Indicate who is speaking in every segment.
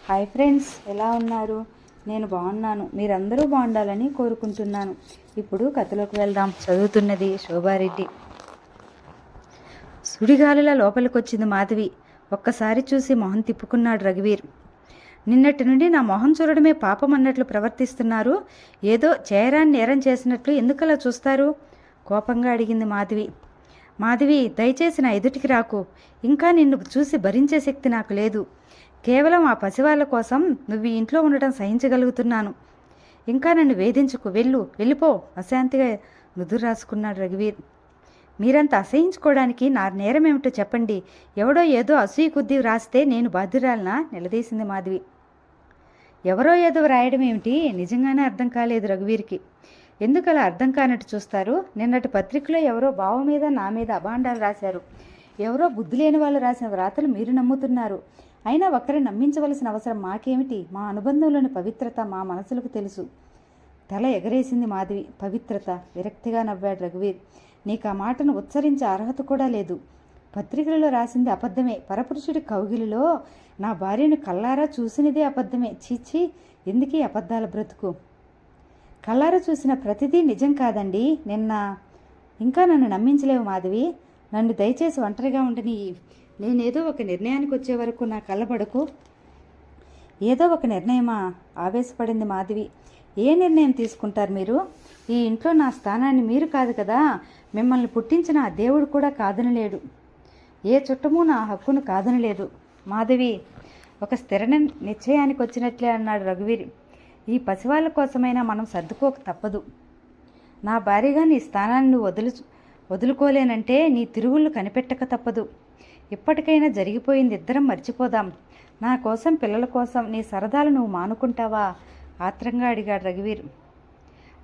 Speaker 1: Hi friends, ఎలా ఉన్నారు? నేను బాగున్నాను. మీరందరూ బాగుండాలని కోరుకుంటున్నాను. ఇప్పుడు కథలోకి వెళ్దాం. చదువుతున్నది శోభారెడ్డి. సుడిగాలిలా లోపలికొచ్చింది మాధవి. ఒక్కసారి చూసి మొహం తిప్పుకున్నాడు రఘువీర్. నిన్నటి నుండి నా మొహం చూడడమే పాపం అన్నట్లు ప్రవర్తిస్తున్నారు. ఏదో చేయరాని నేరం చేసినట్లు ఎందుకలా చూస్తారు? కోపంగా అడిగింది మాధవి. మాధవి, దయచేసి నా ఎదుటికి రాకు. ఇంకా నిన్ను చూసి భరించే శక్తి నాకు లేదు. కేవలం ఆ పసివాళ్ళ కోసం నువ్వు ఈ ఇంట్లో ఉండటం సహించగలుగుతున్నాను. ఇంకా నన్ను వేధించుకు. వెళ్ళిపో అశాంతిగా నుదురు రాసుకున్నాడు రఘువీర్. మీరంతా అసహించుకోవడానికి నా నేరం ఏమిటో చెప్పండి. ఎవడో ఏదో అసూయ కొద్దీ వ్రాస్తే నేను బాధ్యురాలనా? నిలదీసింది మాధవి. ఎవరో ఏదో వ్రాయడం ఏమిటి? నిజంగానే అర్థం కాలేదు రఘువీర్కి. ఎందుకలా అర్థం కానట్టు చూస్తారు? నిన్నటి పత్రికలో ఎవరో బావ మీద నా మీద అభాండాలు రాశారు. ఎవరో బుద్ధి లేని వాళ్ళు రాసిన వ్రాతలు మీరు నమ్ముతున్నారు. అయినా ఒక్కరిని నమ్మించవలసిన అవసరం మాకేమిటి? మా అనుబంధంలోని పవిత్రత మా మనసులకు తెలుసు. తల ఎగరేసింది మాధవి. పవిత్రత? విరక్తిగా నవ్వాడు రఘువీర్. నీకు ఆ మాటను ఉచ్చరించే అర్హత కూడా లేదు. పత్రికలలో రాసింది అబద్ధమే. పరపురుషుడి కౌగిలిలో నా భార్యను కల్లారా చూసినదే అబద్ధమే. చీచి, ఎందుకీ అబద్ధాల బ్రతుకు? కల్లారా చూసిన ప్రతిదీ నిజం కాదండి. ఇంకా నన్ను నమ్మించలేవు మాధవి. నన్ను దయచేసి ఒంటరిగా ఉండని. నేనేదో ఒక నిర్ణయానికి వచ్చే వరకు నా కళ్ళబడకు. ఏదో ఒక నిర్ణయమా? ఆవేశపడింది మాధవి. ఏ నిర్ణయం తీసుకుంటారు మీరు? ఈ ఇంట్లో నా స్థానాన్ని మీరు కాదు కదా. మిమ్మల్ని పుట్టించిన ఆ దేవుడు కూడా కాదనలేడు. ఏ చుట్టమూ నా హక్కును కాదనలేదు. మాధవి ఒక స్థిర నిశ్చయానికి వచ్చినట్లే అన్నాడు రఘువీర్. ఈ పసివాళ్ళ కోసమైనా మనం సర్దుకోక తప్పదు. నా భార్యగా నీ స్థానాన్ని నువ్వు వదులుకోలేనంటే నీ తిరుగుళ్ళు కనిపెట్టక తప్పదు. ఇప్పటికైనా జరిగిపోయింది ఇద్దరం మర్చిపోదాం. నా కోసం, పిల్లల కోసం నీ సరదాలు నువ్వు మానుకుంటావా? ఆత్రంగా అడిగాడు రఘువీర్.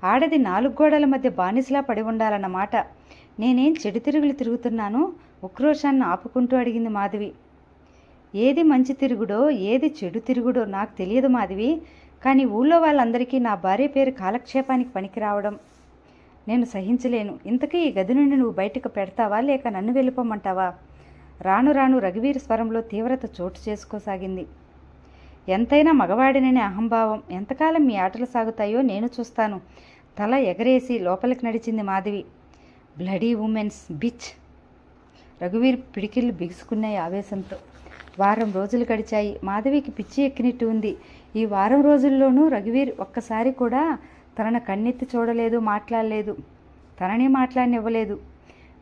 Speaker 1: ఆడది 4 గోడల మధ్య బానిసలా పడి ఉండాలన్నమాట. నేనేం చెడు తిరుగులు తిరుగుతున్నాను? ఉక్రోషాన్ని ఆపుకుంటూ అడిగింది మాధవి. ఏది మంచి తిరుగుడో ఏది చెడు తిరుగుడో నాకు తెలియదు మాధవి. కానీ ఊళ్ళో వాళ్ళందరికీ నా భార్య పేరు కాలక్షేపానికి పనికి రావడం నేను సహించలేను. ఇంతకీ ఈ గది నుండి నువ్వు బయటకు పెడతావా లేక నన్ను వెళ్ళిపోమంటావా? రాను రాను రఘువీర్ స్వరంలో తీవ్రత చోటు చేసుకోసాగింది. ఎంతైనా మగవాడిననే అహంభావం. ఎంతకాలం మీ ఆటలు సాగుతాయో నేను చూస్తాను. తల ఎగరేసి లోపలికి నడిచింది మాధవి. Bloody women's bitch! రఘువీర్ పిడికిళ్ళు బిగుసుకున్నాయి ఆవేశంతో. వారం రోజులు గడిచాయి. మాధవికి పిచ్చి ఎక్కినట్టు ఉంది. ఈ వారం రోజుల్లోనూ రఘువీర్ ఒక్కసారి కూడా తనను కన్నెత్తి చూడలేదు, మాట్లాడలేదు. తననే మాట్లాడనివ్వలేదు.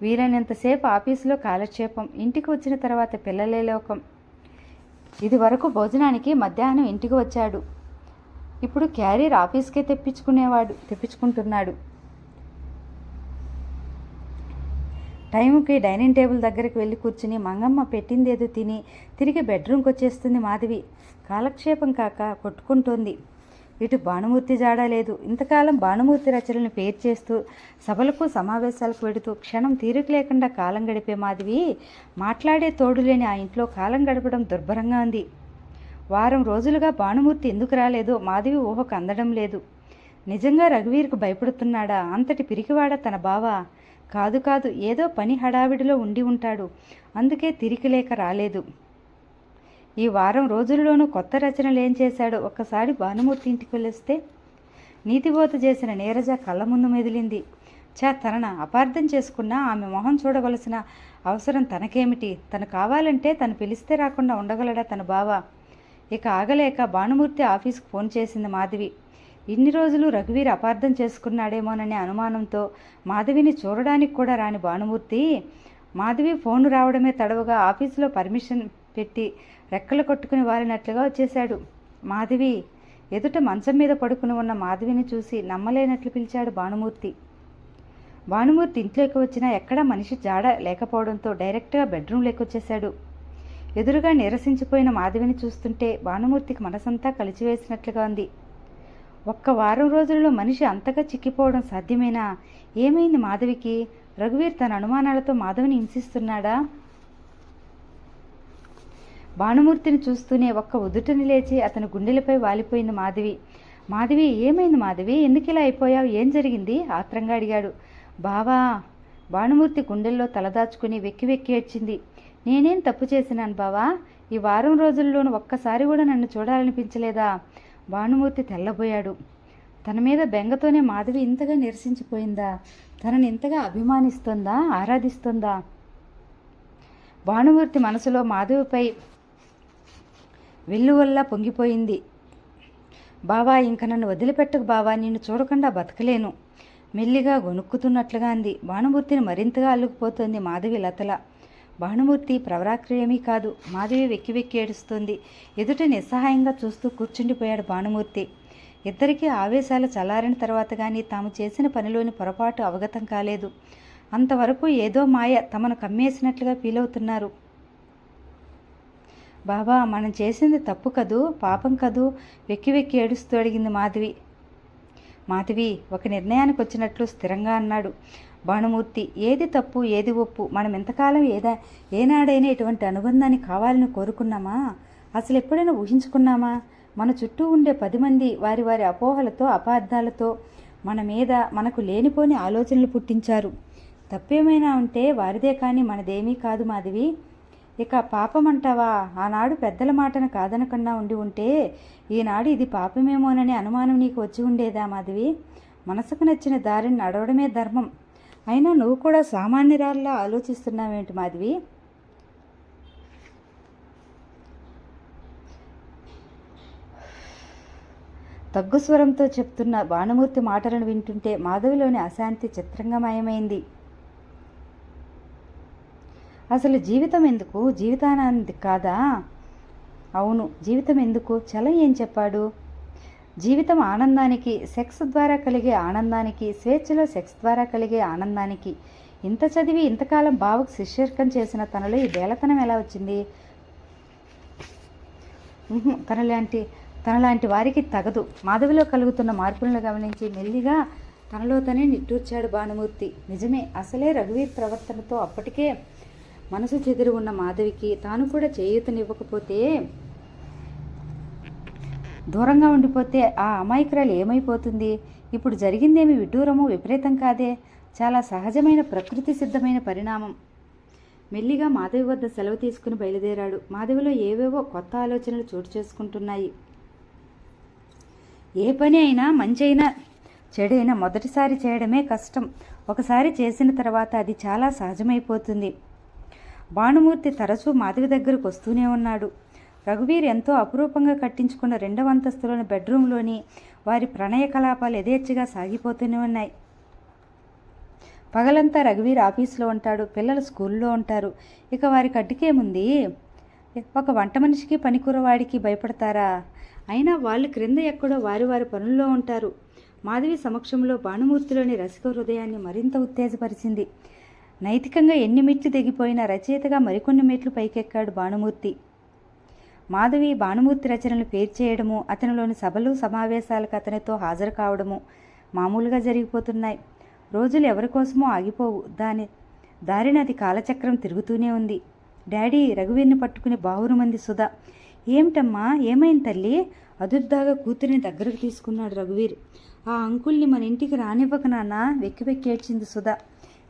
Speaker 1: వీలైనంతసేపు ఆఫీసులో కాలక్షేపం. ఇంటికి వచ్చిన తర్వాత పిల్లలే లోకం. ఇది వరకు భోజనానికి మధ్యాహ్నం ఇంటికి వచ్చాడు. ఇప్పుడు క్యారియర్ ఆఫీస్కే తెప్పించుకుంటున్నాడు. టైంకి డైనింగ్ టేబుల్ దగ్గరికి వెళ్ళి కూర్చుని మంగమ్మ పెట్టిందేదో తిని తిరిగి బెడ్రూమ్కి వచ్చేస్తుంది మాధవి. కాలక్షేపం కాక కొట్టుకుంటోంది. ఇటు భానుమూర్తి జాడా లేదు. ఇంతకాలం భానుమూర్తి రచనలను పేరు చేస్తూ సభలకు సమావేశాలకు వెడుతూ క్షణం తీరిక లేకుండా కాలం గడిపే మాధవి మాట్లాడే తోడులేని ఆ ఇంట్లో కాలం గడపడం దుర్భరంగా ఉంది. వారం రోజులుగా భానుమూర్తి ఎందుకు రాలేదో మాధవి ఊహకు అందడం లేదు. నిజంగా రఘువీర్కు భయపడుతున్నాడా? అంతటి పిరికివాడా తన బావ? కాదు, ఏదో పని హడావిడిలో ఉండి ఉంటాడు. అందుకే తిరిగి లేక రాలేదు. ఈ వారం రోజుల్లోనూ కొత్త రచనలు ఏం చేశాడో ఒక్కసారి భానుమూర్తి ఇంటికి వెళ్ళొస్తే. నీతిబోధ చేసిన నీరజ కళ్ళ ముందు మెదిలింది. తనను అపార్థం చేసుకున్నా ఆమె మొహం చూడవలసిన అవసరం తనకేమిటి? తను కావాలంటే తను పిలిస్తే రాకుండా ఉండగలడా తన బావ? ఇక ఆగలేక భానుమూర్తి ఆఫీస్కు ఫోన్ చేసింది మాధవి. ఇన్ని రోజులు రఘువీర్ అపార్థం చేసుకున్నాడేమోననే అనుమానంతో మాధవిని చూడడానికి కూడా రాని భానుమూర్తి మాధవి ఫోన్ రావడమే తడవుగా ఆఫీసులో పర్మిషన్ పెట్టి రెక్కలు కొట్టుకుని వారినట్లుగా వచ్చేశాడు. మాధవి! ఎదుట మంచం మీద పడుకుని ఉన్న మాధవిని చూసి నమ్మలేనట్లు పిలిచాడు భానుమూర్తి. భానుమూర్తి ఇంట్లోకి వచ్చినా ఎక్కడా మనిషి జాడ లేకపోవడంతో డైరెక్ట్గా బెడ్రూమ్లోకి వచ్చేశాడు. ఎదురుగా నిరసించిపోయిన మాధవిని చూస్తుంటే భానుమూర్తికి మనసంతా కలిచివేసినట్లుగా ఉంది. ఒక్క వారం రోజుల్లో మనిషి అంతగా చిక్కిపోవడం సాధ్యమేనా? ఏమైంది మాధవికి? రఘువీర్ తన అనుమానాలతో మాధవిని హింసిస్తున్నాడా? భానుమూర్తిని చూస్తూనే ఒక్క ఉదుటని లేచి అతని గుండెలపై వాలిపోయింది మాధవి. ఏమైంది మాధవి? ఎందుకు ఇలా అయిపోయావు? ఏం జరిగింది? ఆత్రంగా అడిగాడు. బావా! భానుమూర్తి గుండెల్లో తలదాచుకుని వెక్కి వెక్కి ఏడ్చింది. నేనేం తప్పు చేసినాను బావా? ఈ వారం రోజుల్లోనూ ఒక్కసారి కూడా నన్ను చూడాలనిపించలేదా? భానుమూర్తి తెల్లబోయాడు. తన మీద బెంగతోనే మాధవి ఇంతగా నిరసించిపోయిందా? తనని ఇంతగా అభిమానిస్తుందా, ఆరాధిస్తుందా? భానుమూర్తి మనసులో మాధవిపై వెల్లువల్లా పొంగిపోయింది. బావా, ఇంక నన్ను వదిలిపెట్టకు బావా, నిన్ను చూడకుండా బతకలేను. మెల్లిగా గొనుక్కుతున్నట్లుగా అంది. భానుమూర్తిని మరింతగా అల్లుకుపోతోంది మాధవి లతల. భానుమూర్తి ప్రవరాక్రియమీ కాదు. మాధవి వెక్కి వెక్కి ఏడుస్తోంది. ఎదుట నిస్సహాయంగా చూస్తూ కూర్చుండిపోయాడు భానుమూర్తి. ఇద్దరికీ ఆవేశాలు చల్లారిన తర్వాత కానీ తాము చేసిన పనిలోని పొరపాటు అవగతం కాలేదు. అంతవరకు ఏదో మాయ తమను కమ్మేసినట్లుగా ఫీలవుతున్నారు. బాబా, మనం చేసింది తప్పు కదూ, పాపం కదూ? వెక్కి వెక్కి ఏడుస్తూ అడిగింది మాధవి. మాధవి ఒక నిర్ణయానికి వచ్చినట్లు స్థిరంగా అన్నాడు భానుమూర్తి. ఏది తప్పు, ఏది ఒప్పు? మనం ఎంతకాలం ఏనాడైనా ఇటువంటి అనుబంధాన్ని కావాలని కోరుకున్నామా? అసలు ఎప్పుడైనా ఊహించుకున్నామా? మన చుట్టూ ఉండే 10 మంది వారి వారి అపోహలతో, అపార్థాలతో మన మీద మనకు లేనిపోని ఆలోచనలు పుట్టించారు. తప్పేమైనా ఉంటే వారిదే కానీ మనదేమీ కాదు మాధవి. ఇక పాపం అంటావా? ఆనాడు పెద్దల మాటను కాదనకుండా ఉండి ఉంటే ఈనాడు ఇది పాపమేమోననే అనుమానం నీకు వచ్చి ఉండేదా మాధవి? మనసుకు నచ్చిన దారిని నడవడమే ధర్మం. అయినా నువ్వు కూడా సామాన్యురాల్లా ఆలోచిస్తున్నావేంటి మాధవి? తగ్గు స్వరంతో చెప్తున్న భానుమూర్తి మాటలను వింటుంటే మాధవిలోని అశాంతి చిత్రంగా మాయమైంది. అసలు జీవితం ఎందుకు? జీవితానంది కాదా? అవును, జీవితం ఎందుకు? చలం ఏం చెప్పాడు? జీవితం ఆనందానికి, సెక్స్ ద్వారా కలిగే ఆనందానికి, స్వేచ్ఛలో సెక్స్ ద్వారా కలిగే ఆనందానికి. ఇంత చదివి ఇంతకాలం బావకు శిష్యర్కం చేసిన తనలో ఈ బేలతనం ఎలా వచ్చింది? తనలాంటి వారికి తగదు. మాధవిలో కలుగుతున్న మార్పులను గమనించి మెల్లిగా తనలో తనే నిట్టూర్చాడు భానుమూర్తి. నిజమే, అసలే రఘువీర్ ప్రవర్తనతో అప్పటికే మనసు చెదిరి ఉన్న మాధవికి తాను కూడా చేయూతనివ్వకపోతే, దూరంగా ఉండిపోతే ఆ అమాయకురాలు ఏమైపోతుంది? ఇప్పుడు జరిగిందేమి విడ్డూరము, విపరీతం కాదే. చాలా సహజమైన, ప్రకృతి సిద్ధమైన పరిణామం. మెల్లిగా మాధవి వద్ద సెలవు తీసుకుని బయలుదేరాడు. మాధవిలో ఏవేవో కొత్త ఆలోచనలు చోటు చేసుకుంటున్నాయి. ఏ పని అయినా, మంచి అయినా చెడైనా మొదటిసారి చేయడమే కష్టం. ఒకసారి చేసిన తర్వాత అది చాలా సహజమైపోతుంది. భానుమూర్తి తరచూ మాధవి దగ్గరకు వస్తూనే ఉన్నాడు. రఘువీర్ ఎంతో అపురూపంగా కట్టించుకున్న 2వ అంతస్తులోని బెడ్రూమ్లోని వారి ప్రణయ కలాపాలు యథేచ్ఛగా సాగిపోతూనే ఉన్నాయి. పగలంతా రఘువీర్ ఆఫీసులో ఉంటాడు, పిల్లలు స్కూల్లో ఉంటారు. ఇక వారికి అడ్డుకేముంది? ఒక వంట మనిషికి, పనికూరవాడికి భయపడతారా? అయినా వాళ్ళు క్రింద ఎక్కడో వారి వారి పనుల్లో ఉంటారు. మాధవి సమక్షంలో భానుమూర్తిలోని రసిక హృదయాన్ని మరింత ఉత్తేజపరిచింది. నైతికంగా ఎన్ని మెట్లు దిగిపోయినా రచయితగా మరికొన్ని మెట్లు పైకెక్కాడు భానుమూర్తి. మాధవి భానుమూర్తి రచనలు పేరు చేయడము, అతనిలోని సభలు సమావేశాలకు అతనితో హాజరు కావడము మామూలుగా జరిగిపోతున్నాయి. రోజులు ఎవరికోసమో ఆగిపోవు. దారిన అది కాలచక్రం తిరుగుతూనే ఉంది. డాడీ, రఘువీర్ని పట్టుకుని బావురుమంది సుధ. ఏమిటమ్మా, ఏమైంది తల్లి? అదుర్దాగా కూతురిని దగ్గరకు తీసుకున్నాడు రఘువీర్. ఆ అంకుల్ని మన ఇంటికి రానివ్వక నాన్న, వెక్కి వెక్కి ఏడ్చింది సుధ.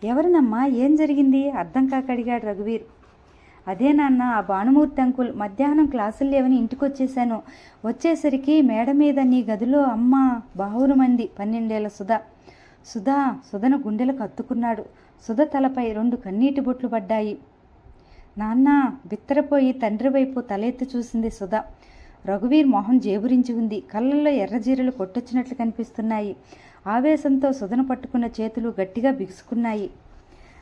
Speaker 1: ఎవరినమ్మా, ఏం జరిగింది? అర్థం కాక అడిగాడు రఘువీర్. అదే నాన్న, ఆ భానుమూర్తి అంకుల్. మధ్యాహ్నం క్లాసులు లేవని ఇంటికి వచ్చేసాను. వచ్చేసరికి మేడ మీద నీ గదిలో అమ్మ బావురుమంది 12 ఏళ్ల సుధ. సుధను గుండెలకు హత్తుకున్నాడు. సుధ తలపై 2 కన్నీటి బొట్లు పడ్డాయి. నాన్న, బిత్తరపోయి తండ్రి వైపు తలెత్తి చూసింది సుధ. రఘువీర్ మొహం జేబురించి ఉంది. కళ్ళల్లో ఎర్రజీరలు కొట్టొచ్చినట్లు కనిపిస్తున్నాయి. ఆవేశంతో సుధను పట్టుకున్న చేతులు గట్టిగా బిగుసుకున్నాయి.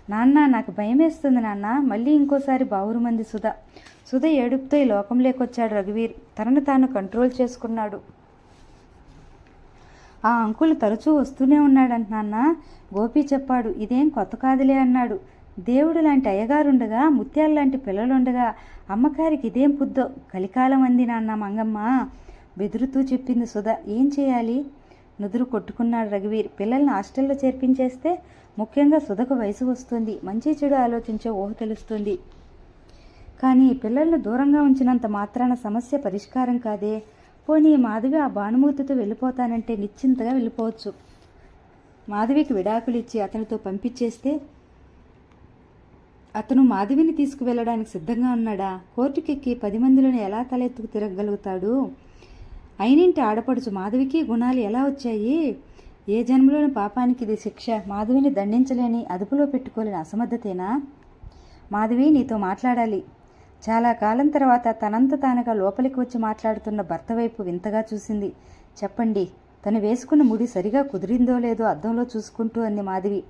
Speaker 1: నాన్న, నాకు భయమేస్తుంది నాన్న. మళ్ళీ ఇంకోసారి బావురుమంది సుధ. సుధ ఏడుపుతో ఈ లోకంలోకొచ్చాడు రఘువీర్. తనను తాను కంట్రోల్ చేసుకున్నాడు. ఆ అంకుల్ తరచూ వస్తూనే ఉన్నాడంట నాన్న. గోపి చెప్పాడు. ఇదేం కొత్త కాదులే అన్నాడు. దేవుడు లాంటి అయ్యగారుండగా, ముత్యాలు లాంటి పిల్లలుండగా అమ్మగారికి ఇదేం పుద్దో. కలికాలం అంది నాన్న మంగమ్మ. బెదురుతూ చెప్పింది సుధ. ఏం చేయాలి? నుదురు కొట్టుకున్నాడు రఘువీర్. పిల్లల్ని హాస్టల్లో చేర్పించేస్తే? ముఖ్యంగా సుధకు వయసు వస్తుంది. మంచి చెడు ఆలోచించే ఊహ తెలుస్తుంది. కానీ పిల్లలను దూరంగా ఉంచినంత మాత్రాన సమస్య పరిష్కారం కాదే. పోనీ మాధవి ఆ భానుమూర్తితో వెళ్ళిపోతానంటే నిశ్చింతగా వెళ్ళిపోవచ్చు. మాధవికి విడాకులు ఇచ్చి అతనితో పంపించేస్తే అతను మాధవిని తీసుకువెళ్ళడానికి సిద్ధంగా ఉన్నాడా? కోర్టుకెక్కి 10 మందిలోనే ఎలా తలెత్తుకు తిరగగలుగుతాడు? అయినింటి ఆడపడుచు మాధవికి గుణాలు ఎలా వచ్చాయి? ఏ జన్మలోని పాపానికి ఇది శిక్ష? మాధవిని దండించలేని, అదుపులో పెట్టుకోలేని అసమర్థతేనా? మాధవి, నీతో మాట్లాడాలి. చాలా కాలం తర్వాత తనంత తానుగా లోపలికి వచ్చి మాట్లాడుతున్న భర్త వైపు వింతగా చూసింది. చెప్పండి. తను వేసుకున్న ముడి సరిగా కుదిరిందో లేదో అద్దంలో చూసుకుంటూ అంది మాధవి.